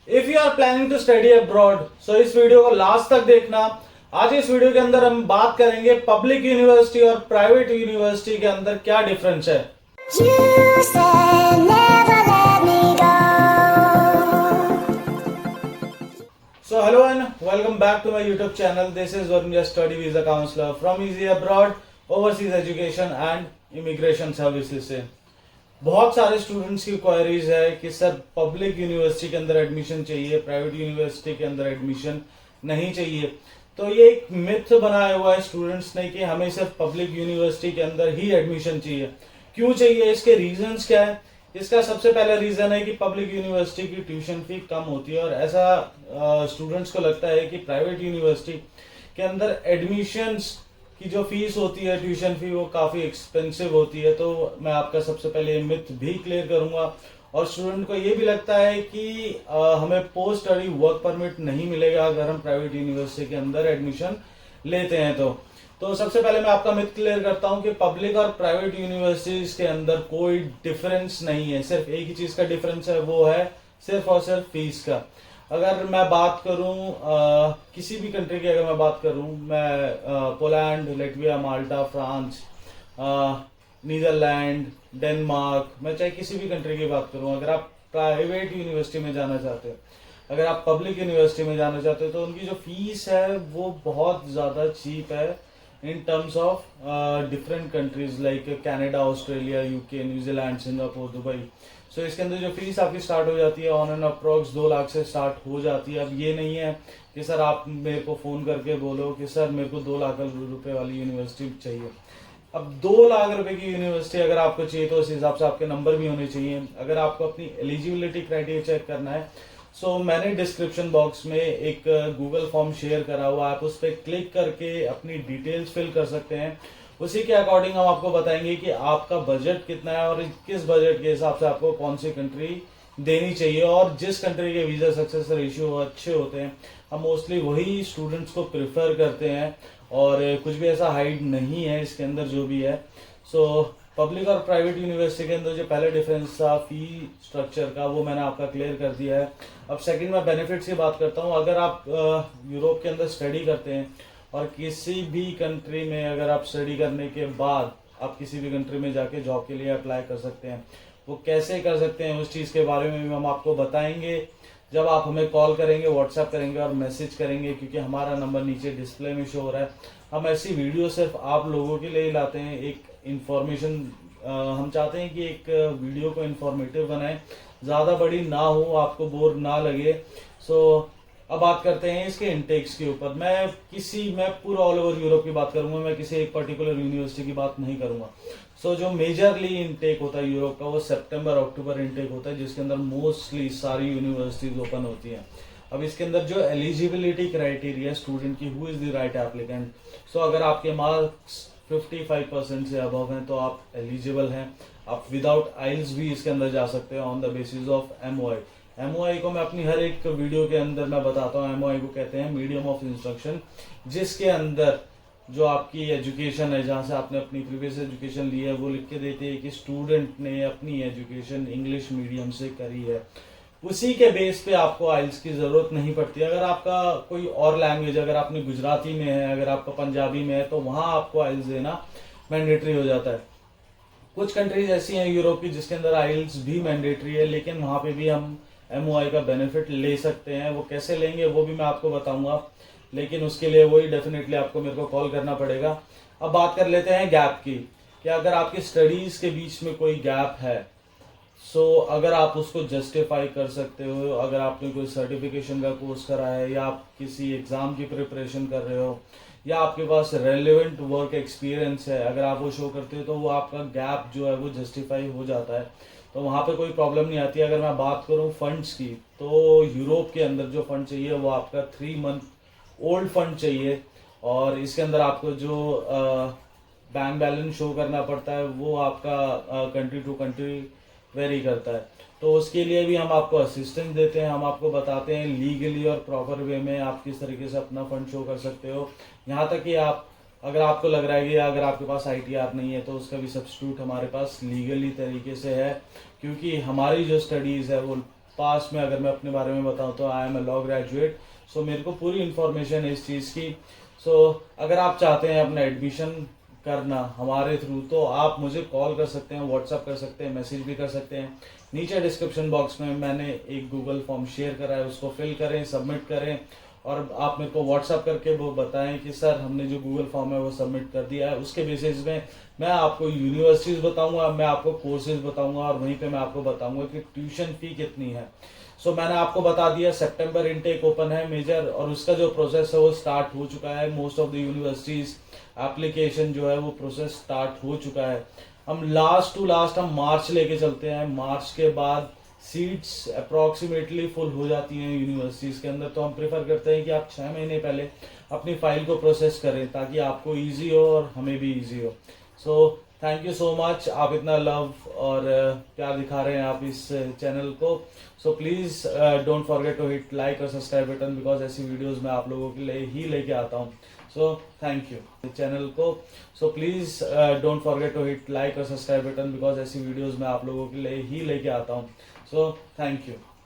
If you are planning to study abroad so इस video को last तक देखना। आज इस वीडियो के अंदर हम बात करेंगे पब्लिक यूनिवर्सिटी और प्राइवेट यूनिवर्सिटी के अंदर क्या डिफरेंस है। You said never let me go. So hello and welcome back to my YouTube channel. This is Varun, study visa counselor from Easy Abroad, Overseas Education and Immigration Services से। बहुत सारे students की queries है कि sir public university के अंदर admission चाहिए, private university के अंदर एडमिशन नहीं चाहिए। तो ये एक मिथ बनाया हुआ है स्टूडेंट्स ने कि हमें सिर्फ पब्लिक यूनिवर्सिटी के अंदर ही एडमिशन चाहिए। क्यों चाहिए, इसके रीजंस क्या है? इसका सबसे पहला रीजन है कि पब्लिक यूनिवर्सिटी की ट्यूशन फी कम होती है और ऐसा स्टूडेंट्स को लगता है कि प्राइवेट यूनिवर्सिटी के अंदर एडमिशन्स की जो फीस होती है, ट्यूशन फी, वो काफ़ी एक्सपेंसिव होती है। तो मैं आपका सबसे पहले ये मिथ भी क्लियर करूंगा। और स्टूडेंट को ये भी लगता है कि हमें पोस्ट स्टडी वर्क परमिट नहीं मिलेगा अगर हम प्राइवेट यूनिवर्सिटी के अंदर एडमिशन लेते हैं। तो सबसे पहले मैं आपका मिथ क्लियर करता हूं कि पब्लिक और प्राइवेट यूनिवर्सिटीज के अंदर कोई डिफरेंस नहीं है। सिर्फ एक ही चीज़ का डिफरेंस है, वो है सिर्फ और सिर्फ फीस का। अगर मैं बात करूं किसी भी कंट्री की, अगर मैं बात करूं, मैं पोलैंड, लेटविया, माल्टा, फ्रांस, नीदरलैंड, डेनमार्क, मैं चाहे किसी भी कंट्री की बात करूं, अगर आप प्राइवेट यूनिवर्सिटी में जाना चाहते हो, अगर आप पब्लिक यूनिवर्सिटी में जाना चाहते हो, तो उनकी जो फीस है वो बहुत ज़्यादा चीप है in terms of different countries like Canada, Australia, UK, New Zealand, Singapore, Dubai. So इसके अंदर जो फीस आपकी स्टार्ट हो जाती है ऑन एंड अप्रॉक्स 2 लाख से स्टार्ट हो जाती है। अब ये नहीं है कि सर आप मेरे को फ़ोन करके बोलो कि सर मेरे को 2 लाख रुपए वाली यूनिवर्सिटी चाहिए। अब 2 लाख रुपए की यूनिवर्सिटी अगर आपको चाहिए तो उस हिसाब से आपके नंबर भी होने चाहिए। अगर आपको अपनी एलिजिबिलिटी क्राइटेरिया चेक करना है, सो मैंने डिस्क्रिप्शन बॉक्स में एक गूगल फॉर्म शेयर करा हुआ, आप उस पर क्लिक करके अपनी डिटेल्स फिल कर सकते हैं। उसी के अकॉर्डिंग हम आपको बताएंगे कि आपका बजट कितना है और किस बजट के हिसाब से आपको कौन सी कंट्री देनी चाहिए। और जिस कंट्री के वीज़ा सक्सेस रेशियो अच्छे होते हैं, हम मोस्टली वही स्टूडेंट्स को प्रिफर करते हैं और कुछ भी ऐसा हाइड नहीं है इसके अंदर जो भी है। सो पब्लिक और प्राइवेट यूनिवर्सिटी के अंदर जो पहले डिफरेंस था फी स्ट्रक्चर का, वो मैंने आपका क्लियर कर दिया है। अब सेकंड मैं बेनिफिट्स की बात करता हूँ। अगर आप यूरोप के अंदर स्टडी करते हैं और किसी भी कंट्री में अगर आप स्टडी करने के बाद आप किसी भी कंट्री में जाके जॉब के लिए अप्लाई कर सकते हैं। वो कैसे कर सकते हैं उस चीज़ के बारे में भी हम आपको बताएंगे जब आप हमें कॉल करेंगे, व्हाट्सएप करेंगे और मैसेज करेंगे, क्योंकि हमारा नंबर नीचे डिस्प्ले में शो हो रहा है। हम ऐसी वीडियो सिर्फ आप लोगों के लिए ही लाते हैं। एक इन्फॉर्मेशन हम चाहते हैं कि एक वीडियो को इन्फॉर्मेटिव बनाएं, ज़्यादा बड़ी ना हो, आपको बोर ना लगे। सो अब बात करते हैं इसके इंटेक्स के ऊपर। मैं पूरा ऑल ओवर यूरोप की बात करूंगा, मैं किसी एक पर्टिकुलर यूनिवर्सिटी की बात नहीं करूंगा। सो जो मेजरली इंटेक होता है यूरोप का, वो सितंबर अक्टूबर इंटेक होता है, जिसके अंदर मोस्टली सारी यूनिवर्सिटीज ओपन होती हैं। अब इसके अंदर जो एलिजिबिलिटी क्राइटेरिया स्टूडेंट की, who is the right applicant. So अगर आपके मार्क्स 55% से अबव हैं तो आप एलिजिबल हैं। आप विदाउट आइल्स भी इसके अंदर जा सकते हैं on the basis of MOI. MOI को मैं अपनी हर एक वीडियो के अंदर मैं बताता हूँ। एमओआई को कहते हैं मीडियम ऑफ इंस्ट्रक्शन, जिसके अंदर जो आपकी एजुकेशन है, जहाँ से आपने अपनी प्रीवियस एजुकेशन ली है, वो लिख के देते हैं कि स्टूडेंट ने अपनी एजुकेशन इंग्लिश मीडियम से करी है। उसी के बेस पे आपको आइल्स की ज़रूरत नहीं पड़ती। अगर आपका कोई और लैंग्वेज, अगर आपने गुजराती में है, अगर आपका पंजाबी में है, तो वहाँ आपको आइल्स देना मैंडेटरी हो जाता है। कुछ कंट्रीज ऐसी हैं यूरोप की जिसके अंदर आइल्स भी मैंडेटरी है, लेकिन वहाँ पे भी हम एमओआई का बेनिफिट ले सकते हैं। वो कैसे लेंगे वो भी मैं आपको बताऊंगा, लेकिन उसके लिए वही डेफिनेटली आपको मेरे को कॉल करना पड़ेगा। अब बात कर लेते हैं गैप की, कि अगर आपकी स्टडीज़ के बीच में कोई गैप है, सो अगर आप उसको जस्टिफाई कर सकते हो, अगर आपने कोई सर्टिफिकेशन का कोर्स करा है, या आप किसी एग्ज़ाम की प्रिपरेशन कर रहे हो, या आपके पास रेलेवेंट वर्क एक्सपीरियंस है, अगर आप वो शो करते हो, तो वो आपका गैप जो है वो जस्टिफाई हो जाता है। तो वहाँ पे कोई प्रॉब्लम नहीं आती। अगर मैं बात करूँ फंड्स की, तो यूरोप के अंदर जो फंड चाहिए वो आपका 3 मंथ ओल्ड फंड चाहिए। और इसके अंदर आपको जो बैंक बैलेंस शो करना पड़ता है वो आपका कंट्री टू कंट्री वेरी करता है। तो उसके लिए भी हम आपको असिस्टेंस देते हैं, हम आपको बताते हैं लीगली और प्रॉपर वे में आप किस तरीके से अपना फंड शो कर सकते हो। यहाँ तक कि आप, अगर आपको लग रहा है कि अगर आपके पास आईटीआर नहीं है, तो उसका भी सब्स्टिट्यूट हमारे पास लीगली तरीके से है, क्योंकि हमारी जो स्टडीज़ है वो पास में अगर मैं अपने बारे में बताऊं तो I am a law graduate, so मेरे को पूरी इन्फॉर्मेशन है इस चीज़ की। सो अगर आप चाहते हैं अपना एडमिशन करना हमारे थ्रू, तो आप मुझे कॉल कर सकते हैं, व्हाट्सअप कर सकते हैं, मैसेज भी कर सकते हैं। नीचे डिस्क्रिप्शन बॉक्स में मैंने एक गूगल फॉर्म शेयर करा है, उसको फिल करें, सबमिट करें और आप मेरे को व्हाट्सअप करके वो बताएं कि सर हमने जो गूगल फॉर्म है वो सबमिट कर दिया है। उसके बेसिस में मैं आपको यूनिवर्सिटीज़ बताऊंगा, मैं आपको कोर्सेज बताऊंगा और वहीं पे मैं आपको बताऊंगा कि ट्यूशन फी कितनी है। सो मैंने आपको बता दिया सितंबर इनटेक ओपन है मेजर, और उसका जो प्रोसेस है वो स्टार्ट हो चुका है। Most of the universities application जो है वो प्रोसेस स्टार्ट हो चुका है। हम लास्ट टू लास्ट हम मार्च लेके चलते हैं, मार्च के बाद सीट्स अप्रॉक्सीमेटली फुल हो जाती हैं यूनिवर्सिटीज़ के अंदर। तो हम प्रेफर करते हैं कि आप 6 महीने पहले अपनी फाइल को प्रोसेस करें ताकि आपको इजी हो और हमें भी इजी हो। सो थैंक यू सो मच, आप इतना लव और प्यार दिखा रहे हैं आप इस चैनल को। So please don't forget to hit like और सब्सक्राइब बटन, बिकॉज ऐसी वीडियोज़ मैं आप लोगों के लिए ही लेके आता हूँ। सो थैंक यू चैनल को। So please don't forget to hit like और सब्सक्राइब बटन, बिकॉज ऐसी वीडियोज़ मैं आप लोगों के लिए ही लेके आता हूँ। So thank you.